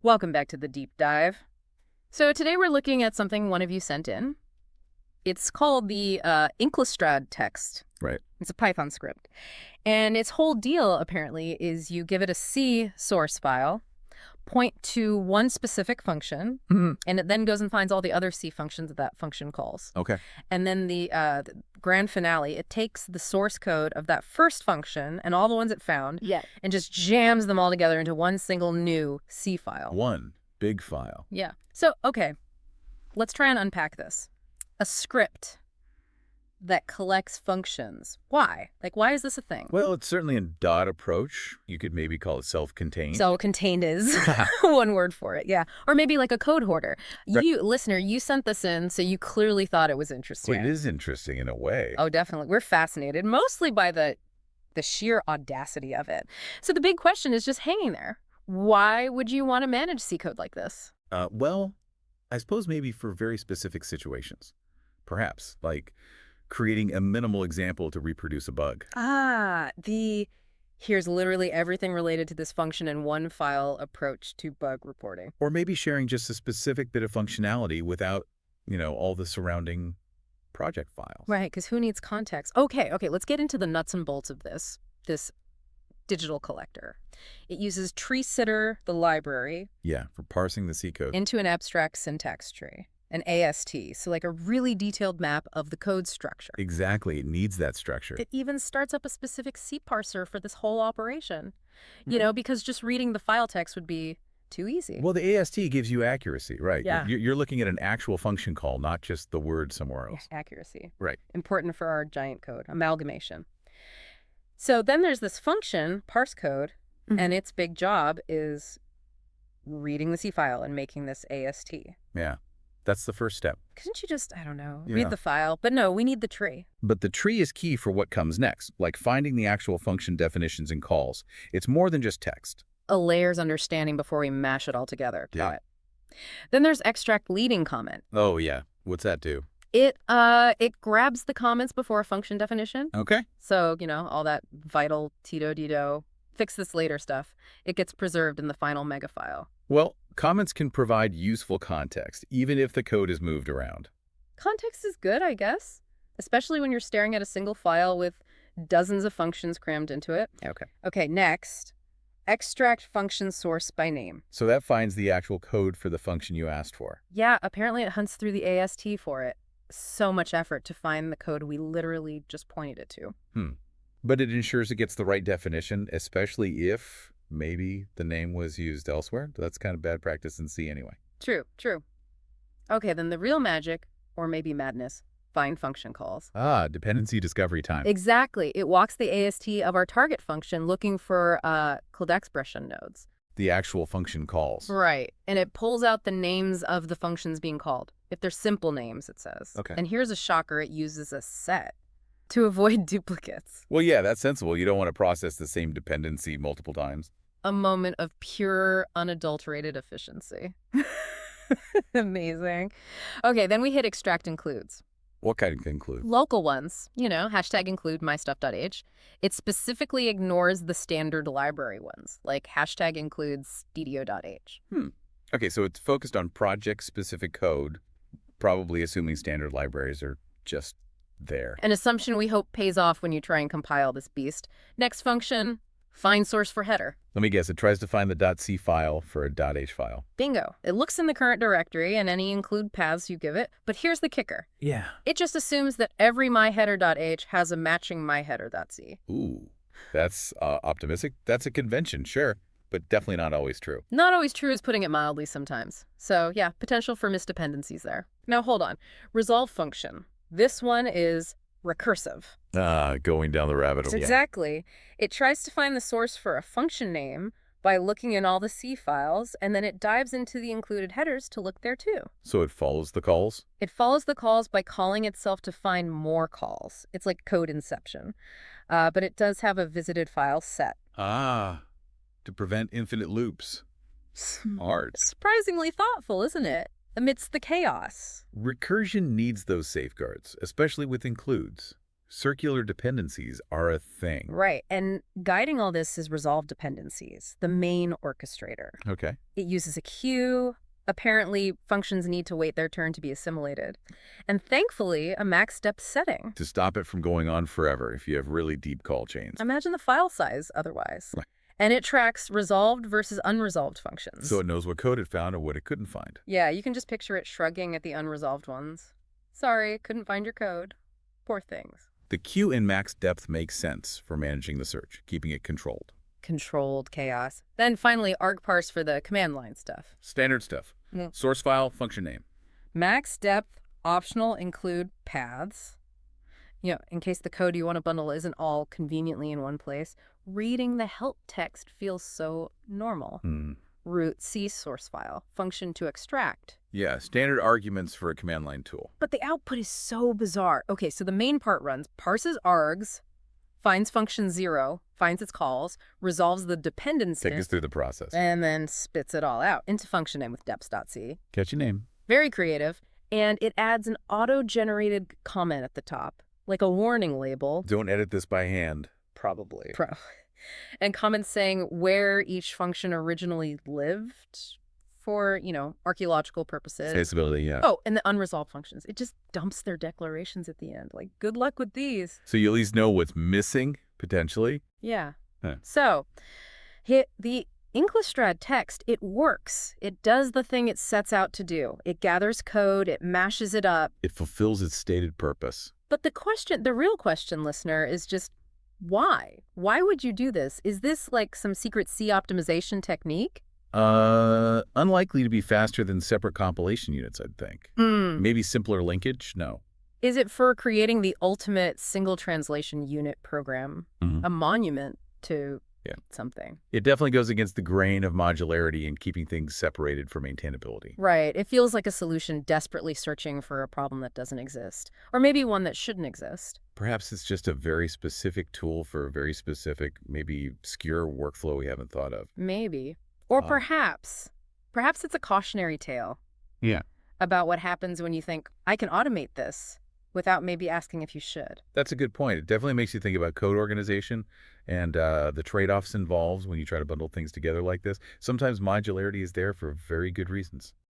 Welcome back to the deep dive. So today we're looking at something one of you sent in. It's called the Inclustrad text. Right. It's a Python script. And its whole deal, apparently, is you give it a C source file, point to one specific function, and it then goes and finds all the other C functions that that function calls. Okay. And then the grand finale, it takes the source code of that first function and all the ones it found and just jams them all together into one single new C file. One big file. Yeah. So, okay, let's try and unpack this. A script that collects functions. Why? Like, why is this a thing? Well, it's certainly a dot approach. You could maybe call it self-contained. Self-contained is one word for it, yeah. Or maybe like a code hoarder. Right. You, listener, you sent this in, so you clearly thought it was interesting. Well, it is interesting in a way. Oh, definitely. We're fascinated, mostly by the sheer audacity of it. So the big question is just hanging there. Why would you want to manage C code like this? Well, I suppose maybe for very specific situations. Perhaps, like creating a minimal example to reproduce a bug. Here's literally everything related to this function in one file approach to bug reporting. Or maybe sharing just a specific bit of functionality without, all the surrounding project files. Right, because who needs context? Okay, let's get into the nuts and bolts of this digital collector. It uses tree sitter, the library. Yeah, for parsing the C code. Into an abstract syntax tree. An AST, so like a really detailed map of the code structure. Exactly, it needs that structure. It even starts up a specific C parser for this whole operation, because just reading the file text would be too easy. Well, the AST gives you accuracy, right? Yeah. You're looking at an actual function call, not just the word somewhere else. Yeah, accuracy. Right. Important for our giant code, amalgamation. So then there's this function, parse code, and its big job is reading the C file and making this AST. Yeah. That's the first step. Couldn't you just, I don't know, Yeah. read the file? But no, we need the tree. But the tree is key for what comes next, like finding the actual function definitions and calls. It's more than just text. A layer's understanding before we mash it all together. Yeah. Got it. Then there's extract leading comment. Oh, yeah. What's that do? It grabs the comments before a function definition. Okay. So, all that vital Tito-Dito, fix this later stuff, it gets preserved in the final mega file. Well, comments can provide useful context, even if the code is moved around. Context is good, I guess, especially when you're staring at a single file with dozens of functions crammed into it. Okay. Okay, next, extract function source by name. So that finds the actual code for the function you asked for. Yeah, apparently it hunts through the AST for it. So much effort to find the code we literally just pointed it to. But it ensures it gets the right definition, especially if maybe the name was used elsewhere. That's kind of bad practice in C anyway. True. Okay, then the real magic, or maybe madness, find function calls. Dependency discovery time. Exactly. It walks the AST of our target function looking for called expression nodes. The actual function calls. Right. And it pulls out the names of the functions being called. If they're simple names, it says. Okay. And here's a shocker. It uses a set to avoid duplicates. Well, yeah, that's sensible. You don't want to process the same dependency multiple times. A moment of pure, unadulterated efficiency. Amazing. Okay, then we hit extract includes. What kind of include? Local ones, hashtag include mystuff.h. It specifically ignores the standard library ones, like hashtag includes ddo.h. Okay, so it's focused on project-specific code, probably assuming standard libraries are just there. An assumption we hope pays off when you try and compile this beast. Next function, find source for header. Let me guess, it tries to find the .c file for a .h file. Bingo. It looks in the current directory and any include paths you give it, but here's the kicker. Yeah. It just assumes that every myheader.h has a matching myheader.c. Ooh, that's optimistic. That's a convention, sure, but definitely not always true. Not always true is putting it mildly sometimes. So yeah, potential for misdependencies there. Now hold on. Resolve function. This one is recursive. Going down the rabbit hole. Exactly. It tries to find the source for a function name by looking in all the C files, and then it dives into the included headers to look there too. So it follows the calls? It follows the calls by calling itself to find more calls. It's like code inception. But it does have a visited file set. To prevent infinite loops. Smart. Surprisingly thoughtful, isn't it? Amidst the chaos. Recursion needs those safeguards, especially with includes. Circular dependencies are a thing. Right. And guiding all this is resolve dependencies, the main orchestrator. Okay. It uses a queue. Apparently, functions need to wait their turn to be assimilated. And thankfully, a max step setting. To stop it from going on forever if you have really deep call chains. Imagine the file size otherwise. Right. And it tracks resolved versus unresolved functions. So it knows what code it found and what it couldn't find. Yeah, you can just picture it shrugging at the unresolved ones. Sorry, couldn't find your code. Poor things. The queue in max depth makes sense for managing the search, keeping it controlled. Controlled chaos. Then finally, argparse for the command line stuff. Standard stuff. Mm. Source file, function name. Max depth, optional include paths. You know, in case the code you want to bundle isn't all conveniently in one place, reading the help text feels so normal. Root C source file, function to extract. Yeah, standard arguments for a command line tool. But the output is so bizarre. Okay, so the main part runs, parses args, finds function 0, finds its calls, resolves the dependency. Take us through the process. And then spits it all out into function name with deps.c. Catchy name. Very creative. And it adds an auto-generated comment at the top, like a warning label. Don't edit this by hand. Probably. And comments saying where each function originally lived for, archaeological purposes. Traceability, yeah. Oh, and the unresolved functions. It just dumps their declarations at the end. Like, good luck with these. So you at least know what's missing, potentially? Yeah. Huh. So, the Inclustrad text, it works. It does the thing it sets out to do. It gathers code, it mashes it up. It fulfills its stated purpose. But the real question, listener, is just why? Why would you do this? Is this like some secret C optimization technique? Unlikely to be faster than separate compilation units, I'd think. Maybe simpler linkage? No. Is it for creating the ultimate single translation unit program? A monument to something? It definitely goes against the grain of modularity and keeping things separated for maintainability. Right. It feels like a solution desperately searching for a problem that doesn't exist. Or maybe one that shouldn't exist. Perhaps it's just a very specific tool for a very specific, maybe obscure workflow we haven't thought of. Maybe. Or perhaps it's a cautionary tale. Yeah. About what happens when you think, I can automate this, without maybe asking if you should. That's a good point. It definitely makes you think about code organization and the trade-offs involved when you try to bundle things together like this. Sometimes modularity is there for very good reasons.